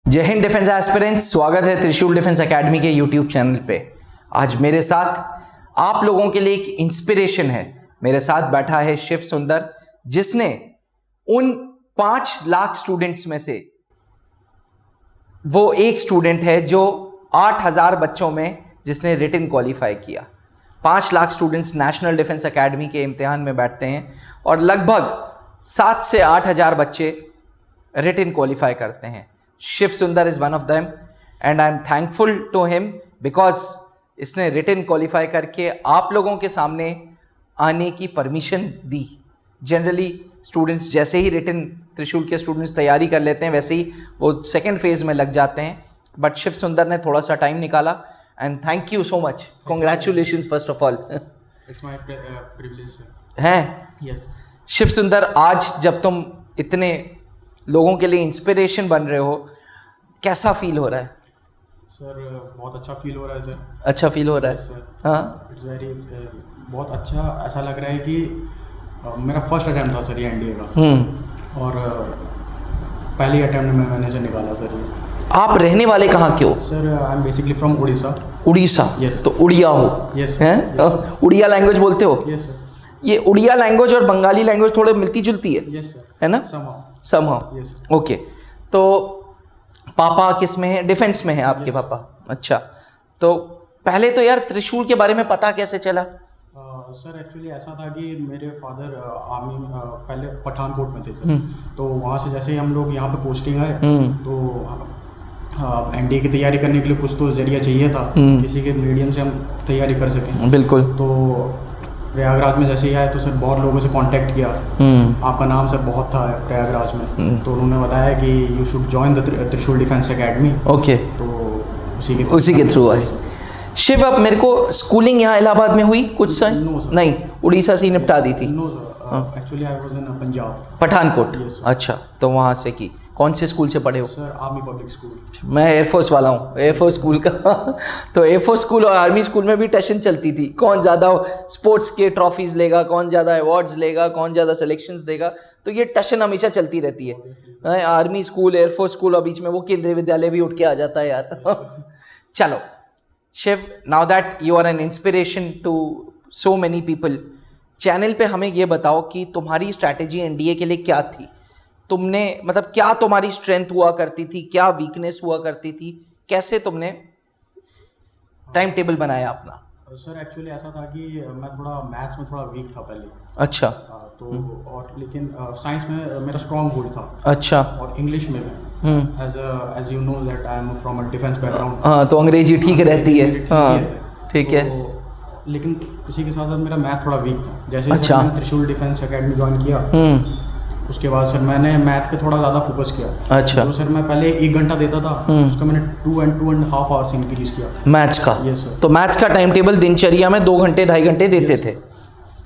जय Hind defence aspirants, स्वागत है त्रिशूल डिफेंस एकेडमी के यूट्यूब चैनल पे। आज मेरे साथ आप लोगों के लिए एक इंस्पिरेशन है। मेरे साथ बैठा है शिव सुंदर, जिसने उन 5 लाख स्टूडेंट्स में से वो एक स्टूडेंट है जो 8000 बच्चों में जिसने रिटन क्वालिफाई किया। 5 lakh students national defence academy के इम्तिहान में बैठते हैं और लगभग 7 से 8000 बच्चे रिटन क्वालिफाई करते हैं। Shiv Sundar is one of them and I am thankful to him because इसने रिटन क्वालिफाई करके आप लोगों के सामने आने की परमिशन दी। जनरली स्टूडेंट्स जैसे ही रिटन त्रिशूल के स्टूडेंट्स तैयारी कर लेते हैं वैसे ही वो सेकेंड फेज में लग जाते हैं, बट शिव सुंदर ने थोड़ा सा टाइम निकाला and thank you so much. Congratulations first of all. It's my privilege हैं यस। शिव सुंदर, आज जब तुम इतने लोगों के लिए इंस्पिरेशन बन रहे हो, कैसा फील हो रहा है? सर बहुत अच्छा फील हो रहा है सर। अच्छा फील हो रहा है? Yes, sir. हाँ, इट्स वेरी बहुत अच्छा ऐसा लग रहा है कि मेरा फर्स्ट अटैम्प्ट था सर ये एनडीए का, और पहले अटैम्प्ट में मैंने से निकाला सर ये। आप रहने वाले कहाँ के हो? Sir I am basically from Orissa. Orissa? Yes. तो उड़िया हो? Yes, हैं? उड़िया लैंग्वेज बोलते हो? Yes sir. ये उड़िया लैंग्वेज और बंगाली लैंग्वेज थोड़े मिलती जुलती है? Yes sir. है ना? समहाउ। Yes. ओके, तो पापा किस में है? डिफेंस में है आपके? Yes. पापा, अच्छा। तो पहले तो यार त्रिशूल के बारे में पता कैसे चला? सर एक्चुअली ऐसा था कि मेरे फादर आर्मी पहले पठानकोट में थे सर। तो वहाँ से जैसे ही हम लोग यहाँ पे पोस्टिंग आए तो एनडीए की तैयारी करने के लिए कुछ तो जरिया चाहिए था, किसी के मीडियम से हम तैयारी कर सकें। बिल्कुल। तो प्रयागराज में जैसे ही आए तो सर बहुत लोगों से कांटेक्ट किया। आपका नाम सर बहुत था प्रयागराज में, तो उन्होंने बताया कि यू शुड जॉइन द त्रिशूल डिफेंस एकेडमी। ओके, तो उसी के थ्रू आए। शिव, अब मेरे को स्कूलिंग यहाँ इलाहाबाद में हुई कुछ सर? No, sir. नहीं, उड़ीसा से ही निपटा दी थी? No sir, actually I was in Punjab. Pathankot? Yes, sir. अच्छा, तो वहाँ से की। कौन से स्कूल से पढ़े हो? Sir army public school. मैं एयरफोर्स वाला हूँ, एयरफोर्स स्कूल का। तो एयरफोर्स स्कूल और आर्मी स्कूल में भी टेंशन चलती थी, कौन ज़्यादा स्पोर्ट्स के ट्रॉफीज लेगा, कौन ज़्यादा अवार्ड्स लेगा, कौन ज़्यादा सिलेक्शंस देगा। तो ये टेंशन हमेशा चलती रहती है। आर्मी स्कूल, एयरफोर्स स्कूल और बीच में वो केंद्रीय विद्यालय भी उठ के आ जाता है यार। चलो Shiv, now that you are an inspiration to so many people, channel पे हमें ये बताओ कि तुम्हारी स्ट्रैटेजी एनडीए के लिए क्या थी? तुमने मतलब क्या तुम्हारी स्ट्रेंथ हुआ करती थी, क्या वीकनेस हुआ करती थी, कैसे तुमने टाइम टेबल बनाया अपना? सर एक्चुअली ऐसा था कि मैं थोड़ा मैथ्स में थोड़ा वीक था पहले। अच्छा। तो और लेकिन साइंस में मेरा स्ट्रॉन्ग होल्ड था। अच्छा। और इंग्लिश में as you know that I am from a defence background. हाँ, तो अंग्रेजी ठीक रहती है। हाँ, ठीक है। लेकिन उसी के साथ साथ मेरा मैथ थोड़ा वीक था। जैसे अच्छा। मैंने त्रिशूल डिफेंस एकेडमी ज्वाइन किया, उसके बाद सर मैंने मैथ पे थोड़ा ज़्यादा फोकस किया। अच्छा। तो सर मैं पहले 1 घंटा देता था, उसका मैंने 2.5 आवर्स इंक्रीज किया मैथ्स का। Yes sir. तो मैथ्स का टाइम टेबल दिनचर्या में 2 घंटे 2.5 घंटे देते थे,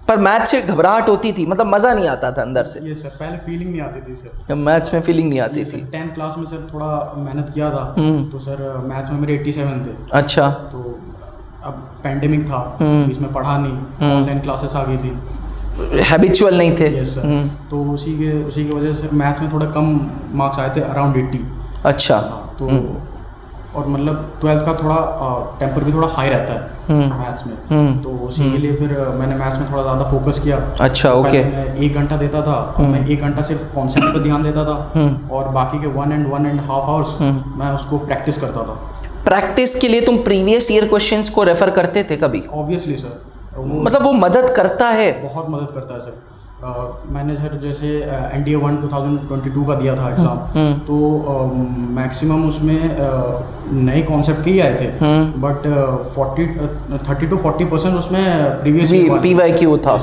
पर मैथ्स से घबराहट होती थी, मतलब मज़ा नहीं आता था अंदर से? ये सर पहले फीलिंग नहीं आती थी सर। मैथ्स में फीलिंग नहीं आती थी? 10th क्लास में सर थोड़ा मेहनत किया था, तो सर मैथ्स में मेरे 87 थे। अच्छा। तो अब पैंडेमिक था, इसमें पढ़ा नहीं, ऑनलाइन क्लासेस आ गई थी, हैबिचुअल नहीं थे। Yes sir. तो उसी की वजह से मैथ्स में थोड़ा कम मार्क्स आए थे, अराउंड 80। अच्छा। तो और मतलब 12th का थोड़ा टेम्पर भी थोड़ा हाई रहता है मैथ्स में, तो उसी के लिए फिर मैंने मैथ्स में थोड़ा ज़्यादा फोकस किया। अच्छा, ओके। मैं 1 घंटा देता था, मैं 1 घंटा सिर्फ कॉन्सेप्ट पर ध्यान देता था, और बाकी के 1.5 आवर्स मैं उसको प्रैक्टिस करता था। प्रैक्टिस के लिए तुम प्रीवियस ईयर क्वेश्चंस को रेफर करते थे कभी? ऑब्वियसली सर, मतलब वो मदद करता है? बहुत मदद करता है सर। मैंने सर जैसे एनडीए 1 2022 का दिया था एग्ज़ाम, तो मैक्सिमम उसमें नए कॉन्सेप्ट के ही आए थे, बट 30 to 40% उसमें प्रीवियस PYQ था,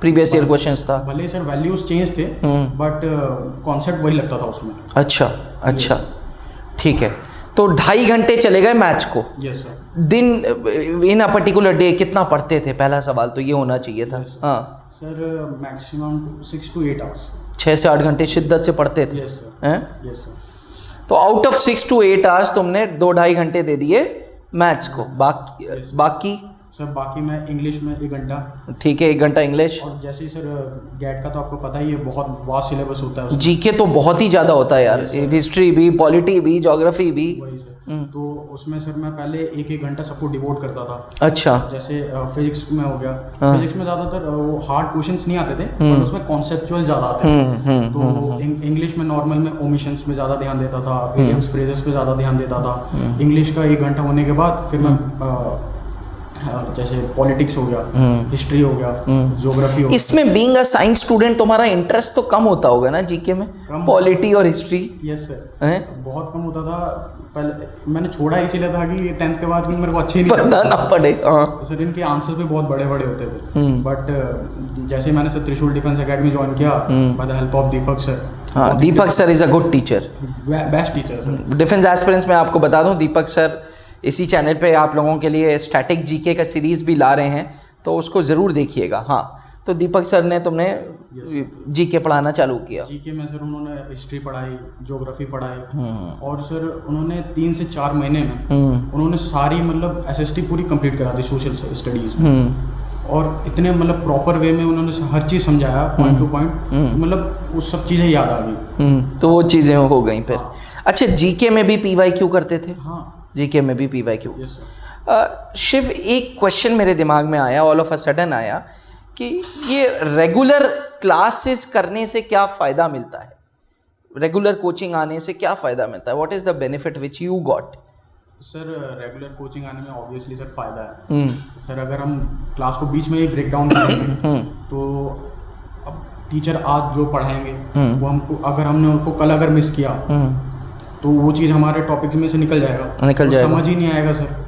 प्रीवियस ईयर क्वेश्चंस था। भले सर वैल्यूज चेंज थे, बट कॉन्सेप्ट वही लगता था उसमें। अच्छा, अच्छा, ठीक है। तो 2.5 घंटे चले गए मैथ्स को। Yes sir. दिन इन अ पर्टिकुलर डे कितना पढ़ते थे? पहला सवाल तो ये होना चाहिए था। हाँ सर, मैक्सिमम 6 to 8 आवर्स। 6 से 8 घंटे शिद्दत से पढ़ते थे? Yes sir. हैं? Yes sir. तो आउट ऑफ 6 to 8 आवर्स तुमने 2-2.5 घंटे दे दिए मैथ्स को, बाकी सर बाकी मैं इंग्लिश में 1 घंटा। ठीक है, 1 घंटा इंग्लिश। और जैसे ही सर गेट का तो आपको पता ही है, बहुत वास्ट सिलेबस होता है उसमें। जीके तो बहुत ही ज़्यादा होता है यार, हिस्ट्री भी, पॉलिटी भी, ज्योग्राफी भी। वही सर। तो उसमें सर मैं पहले 1-1 घंटा सबको डिवोट करता था। अच्छा। जैसे फिजिक्स में हो गया, फिजिक्स में ज़्यादातर वो हार्ड क्वेश्चंस नहीं आते थे, पर उसमें कॉन्सेप्चुअल ज़्यादा आते थे। तो इंग्लिश में नॉर्मल में ओमिशंस में ज़्यादा ध्यान देता था, इडियम्स फ्रेजेस पे ज़्यादा ध्यान देता था। इंग्लिश का 1 घंटा होने के बाद फिर मैं जैसे पॉलिटिक्स हो गया, हिस्ट्री हो गया, ज्योग्राफी हो गया। इसमें बीइंग अ साइंस स्टूडेंट तुम्हारा इंटरेस्ट तो कम होता होगा ना जीके में, पॉलिटी और हिस्ट्री? यस सर, बहुत कम होता था। पहले मैंने छोड़ा इसीलिए था कि 10th के बाद मेरे को अच्छे नहीं पढ़ना ना पड़े। सर इनके आंसर्स भी बहुत बड़े बड़े होते थे। बट जैसे मैंने sir Trishul defence academy join किया by the help of Deepak sir. हाँ, Deepak sir is a good teacher, best teacher sir. Defence aspirants में आपको बता दूं, दीपक सर इसी चैनल पे आप लोगों के लिए स्टैटिक जीके का सीरीज़ भी ला रहे हैं, तो उसको ज़रूर देखिएगा। हाँ, तो दीपक सर ने तुमने जीके पढ़ाना चालू किया। जीके में सर उन्होंने हिस्ट्री पढ़ाई, ज्योग्राफी पढ़ाई, और सर उन्होंने 3 से 4 महीने में उन्होंने सारी मतलब एसएसटी पूरी कंप्लीट करा दी सोशल स्टडीज़ में। और इतने मतलब प्रॉपर वे में उन्होंने हर चीज़ समझाया पॉइंट टू पॉइंट, मतलब वो सब चीज़ें याद आ गई। तो वो चीज़ें हो गई फिर। अच्छा, जीके में भी पीवाईक्यू करते थे? हाँ, जीके में भी पीवाईक्यू। Yes sir. शिव, एक क्वेश्चन मेरे दिमाग में आया, ऑल ऑफ अ सडन आया कि ये रेगुलर क्लासेस करने से क्या फ़ायदा मिलता है? रेगुलर कोचिंग आने से क्या फ़ायदा मिलता है? What is the benefit which you got? Sir regular coaching आने में ऑब्वियसली सर फ़ायदा है। सर अगर हम क्लास को बीच में ही ब्रेक डाउन करेंगे तो अब टीचर आज जो पढ़ाएंगे वो हमको, अगर हमने उनको कल अगर मिस किया तो वो चीज़ हमारे टॉपिक्स में से निकल जाएगा, समझ ही नहीं आएगा सर।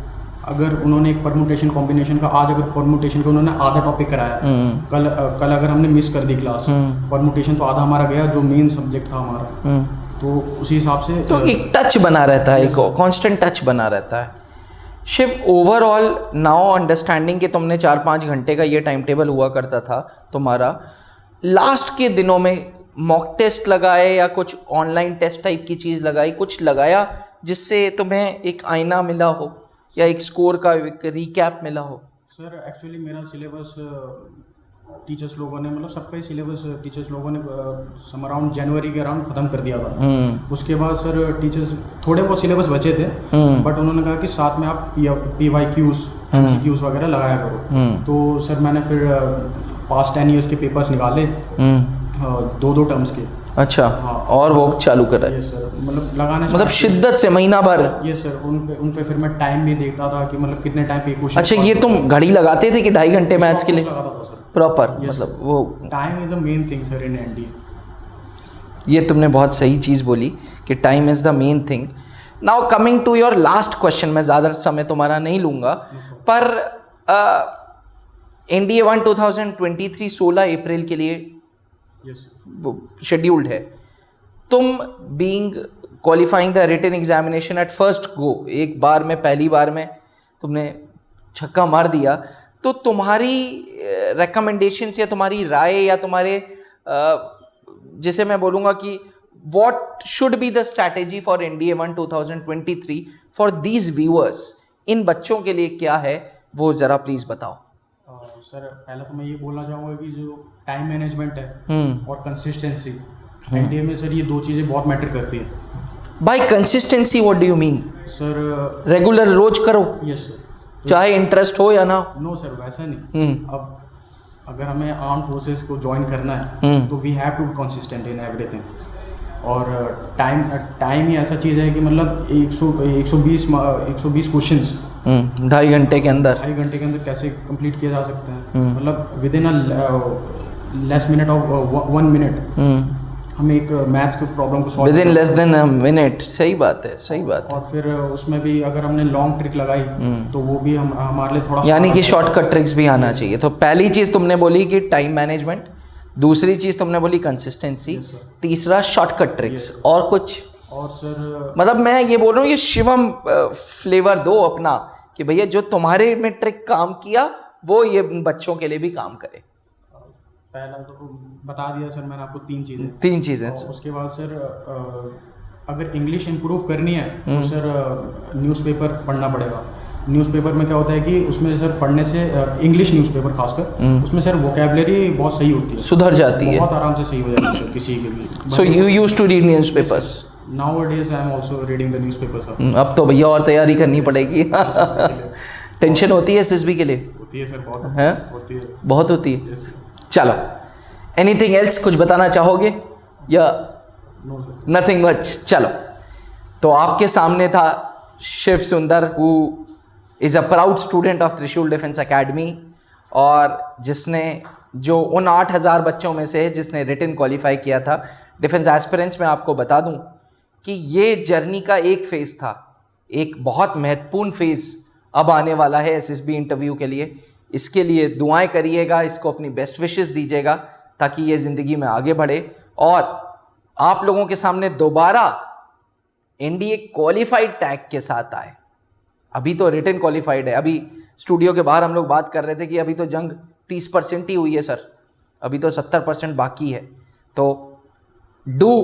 अगर उन्होंने एक परमुटेशन कॉम्बिनेशन का, आज अगर परमुटेशन का उन्होंने आधा टॉपिक कराया, कल अगर हमने मिस कर दी क्लास, परमुटेशन तो आधा हमारा गया, जो मेन सब्जेक्ट था हमारा। तो उसी हिसाब से तो एक टच बना रहता है, एक कांस्टेंट टच बना रहता है। शिव, ओवरऑल नाउ अंडरस्टैंडिंग कि तुमने 4-5 घंटे का ये टाइम टेबल हुआ करता था तुम्हारा, लास्ट के दिनों में मॉक टेस्ट लगाए या कुछ ऑनलाइन टेस्ट टाइप की चीज़ लगाई, कुछ लगाया जिससे तुम्हें एक आईना मिला हो या एक स्कोर का एक रिकैप मिला हो? सर एक्चुअली मेरा सिलेबस टीचर्स लोगों ने, मतलब सबका ही सिलेबस टीचर्स लोगों ने सम अराउंड जनवरी के अराउंड ख़त्म कर दिया था। उसके बाद सर टीचर्स थोड़े बहुत सिलेबस बचे थे, बट उन्होंने कहा कि साथ में आप PYQs MCQs वगैरह लगाया करो। तो सर मैंने फिर पास्ट 10 ईयर्स के पेपर्स निकाले, 2-2 टर्म्स के। अच्छा, हाँ। और वो चालू करा? यस सर, मतलब लगाने, मतलब शिद्दत से महीना भर? Yes sir. उन पे फिर मैं टाइम भी देखता था कि मतलब कितने टाइम पे क्वेश्चन। अच्छा, ये तुम घड़ी लगाते थे कि 2.5 घंटे मैथ्स के लिए? लगाता था सर प्रॉपर, मतलब वो time is a main thing sir in NDA. ये तुमने बहुत सही चीज़ बोली कि time is the main thing. Now coming to your last question, मैं ज़्यादा समय तुम्हारा नहीं लूँगा, पर NDA 1 2023 16 अप्रैल के लिए वो शेड्यूल्ड है। तुम being qualifying the written examination at first go, एक बार में, पहली बार में तुमने छक्का मार दिया, तो तुम्हारी रिकमेंडेशंस या तुम्हारी राय या तुम्हारे जिसे मैं बोलूँगा कि what should be the strategy for NDA 1 2023 for these viewers, इन बच्चों के लिए क्या है वो ज़रा प्लीज़ बताओ। सर पहले तो मैं ये बोलना चाहूँगा कि जो टाइम मैनेजमेंट है और कंसिस्टेंसी, NDA में सर ये 2 चीज़ें बहुत मैटर करती है। By consistency what do you mean? Sir regular रोज करो? यस सर, चाहे इंटरेस्ट हो या ना? नो सर, वैसा नहीं। अब अगर हमें आर्म फोर्सेस को ज्वाइन करना है तो we have to be consistent in everything. और टाइम ही ऐसा चीज़ है कि मतलब 120 क्वेश्चंस 2.5 घंटे के अंदर, 2.5 घंटे के अंदर कैसे कंप्लीट किए जा सकते हैं? मतलब with in less minute of 1 minute हम एक मैथ्स के प्रॉब्लम को solve with in less than a minute. सही बात है, सही बात है। और फिर उसमें भी अगर हमने लॉन्ग ट्रिक लगाई तो वो भी हम हमारे लिए थोड़ा, यानी कि शॉर्टकट ट्रिक्स भी आना चाहिए। तो पहली चीज़ तुमने बोली कि टाइम मैनेजमेंट, दूसरी चीज़ तुमने बोली कंसिस्टेंसी, तीसरा शॉर्टकट ट्रिक्स, और कुछ? और सर मतलब मैं ये बोल रहा हूँ, ये शिवम फ्लेवर दो अपना कि भैया जो तुम्हारे में ट्रिक काम किया वो ये बच्चों के लिए भी काम करे। पहला तो बता दिया सर मैंने आपको 3 चीज़ें। 3 चीज़ें। उसके बाद सर अगर इंग्लिश इम्प्रूव करनी है तो सर न्यूज़पेपर पढ़ना पड़ेगा। न्यूज़पेपर में क्या होता है कि उसमें सर पढ़ने से इंग्लिश न्यूज़पेपर खासकर उसमें सर वोकेबलरी बहुत सही होती है, सुधर जाती है, बहुत आराम से सही हो जाती है सर किसी के भी। So you used to read newspapers? Nowadays I am also reading the newspaper sir. अब तो भैया और तैयारी करनी पड़ेगी। टेंशन होती है एसएसबी के लिए? होती है सर, बहुत है, होती है, बहुत होती है। Yes, sir. चलो, एनीथिंग एल्स कुछ बताना चाहोगे या No sir. Nothing much? चलो, तो आपके सामने था शिव सुंदर, who is a proud student of त्रिशूल डिफेंस एकेडमी, और जिसने जो उन 8,000 बच्चों में से जिसने रिटन क्वालिफाई किया था डिफेंस एस्पिरेंट्स में। आपको बता दूं कि ये जर्नी का एक फ़ेज़ था, एक बहुत महत्वपूर्ण फ़ेज़ अब आने वाला है एसएसबी इंटरव्यू के लिए। इसके लिए दुआएं करिएगा, इसको अपनी बेस्ट विशेस दीजिएगा ताकि ये ज़िंदगी में आगे बढ़े और आप लोगों के सामने दोबारा एनडीए क्वालिफाइड टैग के साथ आए। अभी तो रिटन क्वालिफाइड है। अभी स्टूडियो के बाहर हम लोग बात कर रहे थे कि अभी तो जंग 30% ही हुई है सर, अभी तो 70% बाकी है। तो do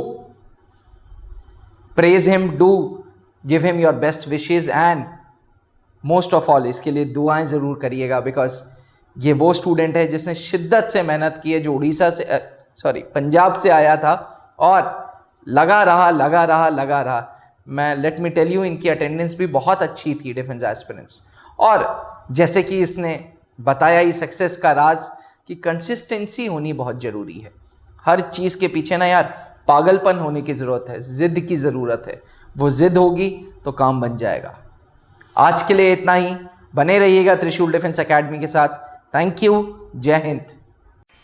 praise him, do give him your best wishes and most of all इसके लिए दुआएं ज़रूर करिएगा, बिकॉज ये वो स्टूडेंट है जिसने शिद्दत से मेहनत की है, जो उड़ीसा से पंजाब से आया था और लगा रहा। मैं लेट मी टेल यू, इनकी अटेंडेंस भी बहुत अच्छी थी डिफेंस एस्पिरेंट्स। और जैसे कि इसने बताया ही सक्सेस का राज कि कंसिस्टेंसी होनी बहुत ज़रूरी है। हर चीज़ के पीछे ना यार पागलपन होने की ज़रूरत है, ज़िद की ज़रूरत है। वो ज़िद होगी तो काम बन जाएगा। आज के लिए इतना ही। बने रहिएगा त्रिशूल डिफेंस एकेडमी के साथ। थैंक यू, जय हिंद।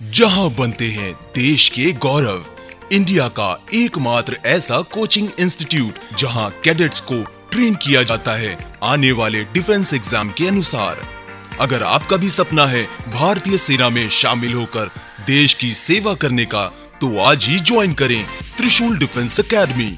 जहां बनते हैं देश के गौरव, इंडिया का एकमात्र ऐसा कोचिंग इंस्टीट्यूट जहां कैडेट्स को ट्रेन किया जाता है आने वाले डिफेंस एग्जाम के अनुसार। अगर आपका भी सपना है भारतीय सेना में शामिल होकर देश की सेवा करने का, तो आज ही ज्वाइन करें त्रिशूल डिफेंस एकेडमी।